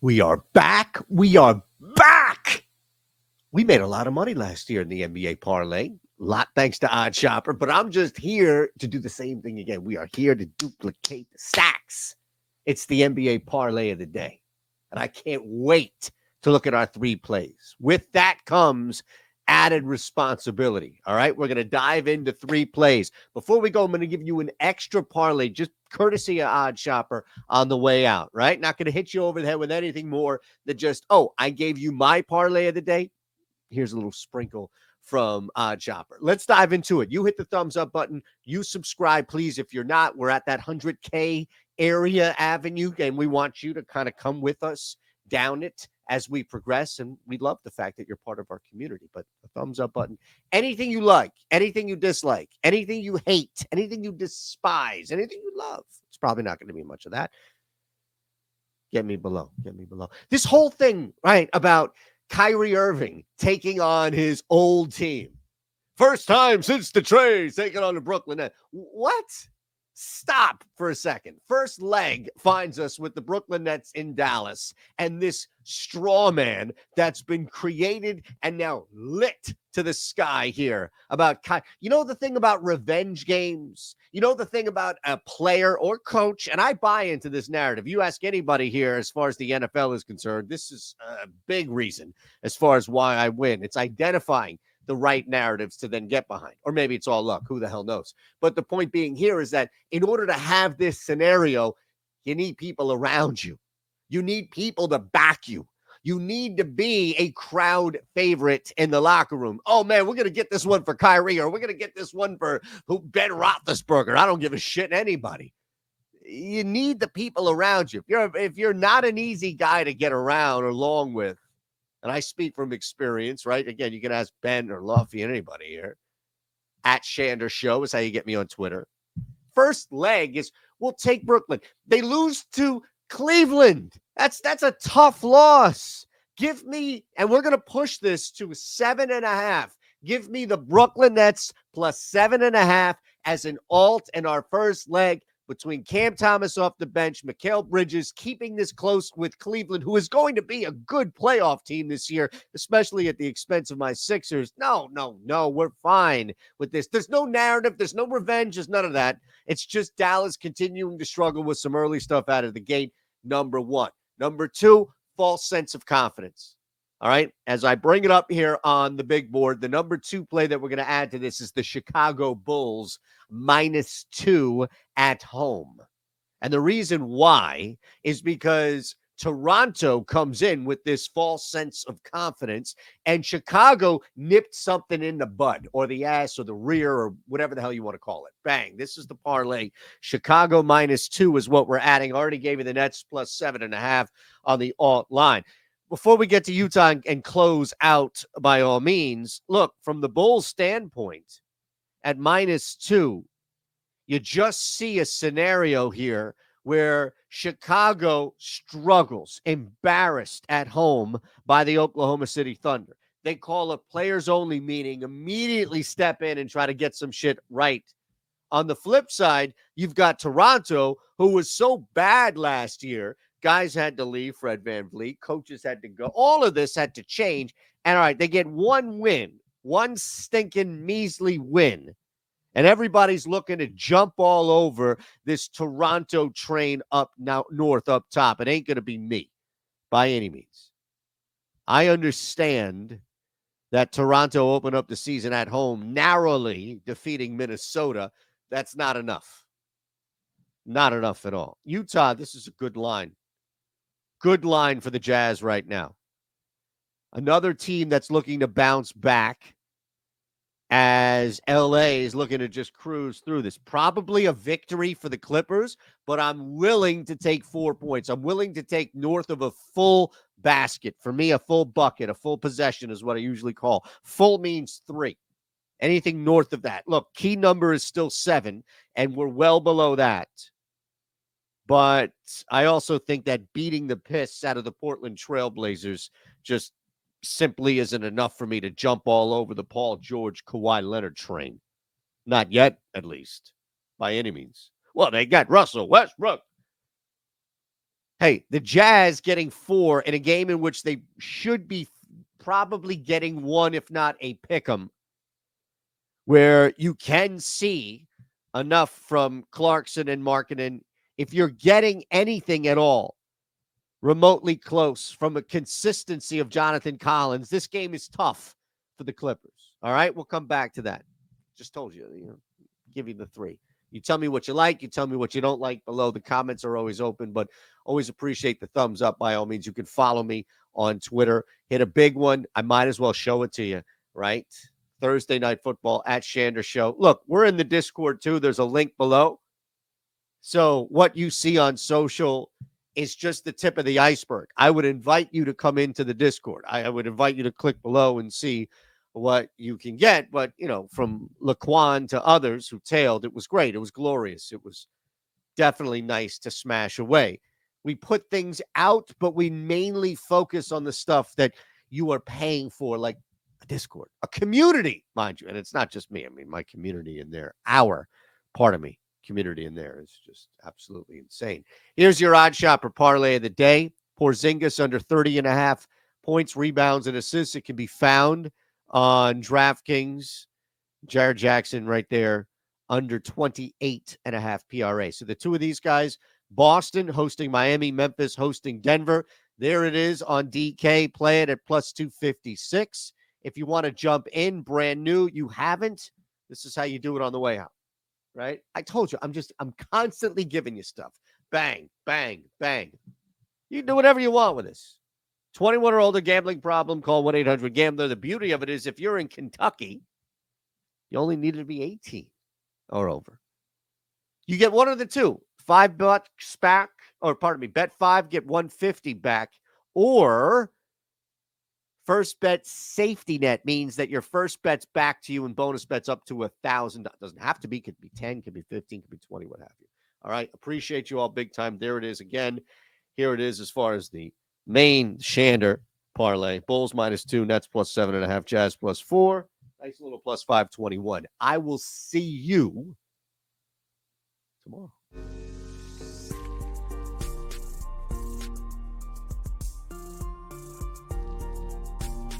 We are back. We are back. We made a lot of money last year in the NBA parlay. A lot thanks to OddsShopper, but I'm just here to do the same thing again. We are here to duplicate the stacks. It's the NBA parlay of the day. And I can't wait to look at our three plays. With that comes added responsibility. All right, we're going to dive into three plays. Before we go, I'm going to give you an extra parlay, just courtesy of OddsShopper on the way out, right? Not going to hit you over the head with anything more than just, oh, I gave you my parlay of the day. Here's a little sprinkle from OddsShopper. Let's dive into it. You hit the thumbs up button. You subscribe, please. If you're not, we're at that 100K area avenue, and we want you to kind of come with us down it as we progress. And we love the fact that you're part of our community. But the thumbs up button, anything you like, anything you dislike, anything you hate, anything you despise, anything you love, it's probably not going to be much of that. Get me below. This whole thing, right, about Kyrie Irving taking on his old team. First time since the trade taking on the Brooklyn Nets. What? Stop for a second. First leg finds us with the Brooklyn Nets in Dallas and this straw man that's been created and now lit to the sky here about you know the thing about revenge games, you know the thing about a player or coach, and I buy into this narrative. You ask anybody here as far as the NFL is concerned, this is a big reason as far as why I win. It's identifying the right narratives to then get behind. Or maybe it's all luck. Who the hell knows? But the point being here is that in order to have this scenario, you need people around you. You need people to back you. You need to be a crowd favorite in the locker room. Oh, man, we're going to get this one for Kyrie, or we're going to get this one for Ben Roethlisberger. I don't give a shit anybody. You need the people around you. If you're not an easy guy to get around or along with, and I speak from experience, right? Again, you can ask Ben or Luffy, anybody here. At Shander Show is how you get me on Twitter. First leg is, we'll take Brooklyn. They lose to Cleveland. That's a tough loss. Give me, and we're going to push this to 7.5. Give me the Brooklyn Nets plus 7.5 as an alt in our first leg between Cam Thomas off the bench, Mikal Bridges keeping this close with Cleveland, who is going to be a good playoff team this year, especially at the expense of my Sixers. No, we're fine with this. There's no narrative. There's no revenge. There's none of that. It's just Dallas continuing to struggle with some early stuff out of the gate, number one. Number two, false sense of confidence. All right, as I bring it up here on the big board, the number two play that we're going to add to this is the Chicago Bulls -2 at home. And the reason why is because Toronto comes in with this false sense of confidence, and Chicago nipped something in the bud or the ass or the rear or whatever the hell you want to call it. Bang. This is the parlay. Chicago -2 is what we're adding. I already gave you the Nets plus 7.5 on the alt line. Before we get to Utah and close out, by all means, look, from the Bulls' standpoint, at -2, you just see a scenario here where Chicago struggles, embarrassed at home by the Oklahoma City Thunder. They call a players-only meeting, immediately step in and try to get some shit right. On the flip side, you've got Toronto, who was so bad last year. Guys had to leave, Fred VanVleet. Coaches had to go. All of this had to change. And all right, they get one win, one stinking measly win. And everybody's looking to jump all over this Toronto train up now north up top. It ain't going to be me by any means. I understand that Toronto opened up the season at home, narrowly defeating Minnesota. That's not enough. Not enough at all. Utah, this is a good line. Good line for the Jazz right now. Another team that's looking to bounce back as LA is looking to just cruise through this. Probably a victory for the Clippers, but I'm willing to take 4 points. I'm willing to take north of a full basket. For me, a full bucket, a full possession is what I usually call. Full means 3. Anything north of that. Look, key number is still 7, and we're well below that. But I also think that beating the piss out of the Portland Trailblazers just simply isn't enough for me to jump all over the Paul George, Kawhi Leonard train. Not yet, at least, by any means. Well, they got Russell Westbrook. Hey, the Jazz getting 4 in a game in which they should be probably getting 1, if not a pick 'em, where you can see enough from Clarkson and Markkanen. If you're getting anything at all remotely close from a consistency of Jonathan Collins, this game is tough for the Clippers. All right, we'll come back to that. Just told you, give you the 3. You tell me what you like. You tell me what you don't like below. The comments are always open, but always appreciate the thumbs up. By all means, you can follow me on Twitter. Hit a big one. I might as well show it to you, right? Thursday Night Football at Shander Show. Look, we're in the Discord too. There's a link below. So what you see on social is just the tip of the iceberg. I would invite you to come into the Discord. I would invite you to click below and see what you can get. But, from Laquan to others who tailed, it was great. It was glorious. It was definitely nice to smash away. We put things out, but we mainly focus on the stuff that you are paying for, like a Discord, a community, mind you. And it's not just me. I mean, my community in there, community in there is just absolutely insane. Here's your OddsShopper parlay of the day. Porzingis under 30.5 points, rebounds, and assists. It can be found on DraftKings. Jared Jackson right there under 28.5 PRA. So the two of these guys, Boston hosting Miami, Memphis hosting Denver. There it is on DK. Play it at plus 256. If you want to jump in brand new, you haven't. This is how you do it on the way out. Right? I told you, I'm constantly giving you stuff. Bang, bang, bang. You can do whatever you want with this. 21 or older, gambling problem, call 1-800-GAMBLER. The beauty of it is if you're in Kentucky, you only need to be 18 or over. You get one of the two. $5 back, bet 5, get 150 back. Or first bet safety net means that your first bet's back to you and bonus bets up to $1,000. Doesn't have to be. Could be 10, could be 15, could be 20, what have you. All right. Appreciate you all big time. There it is again. Here it is as far as the main Shander parlay. Bulls -2, Nets +7.5, Jazz +4. Nice little plus 521. I will see you tomorrow.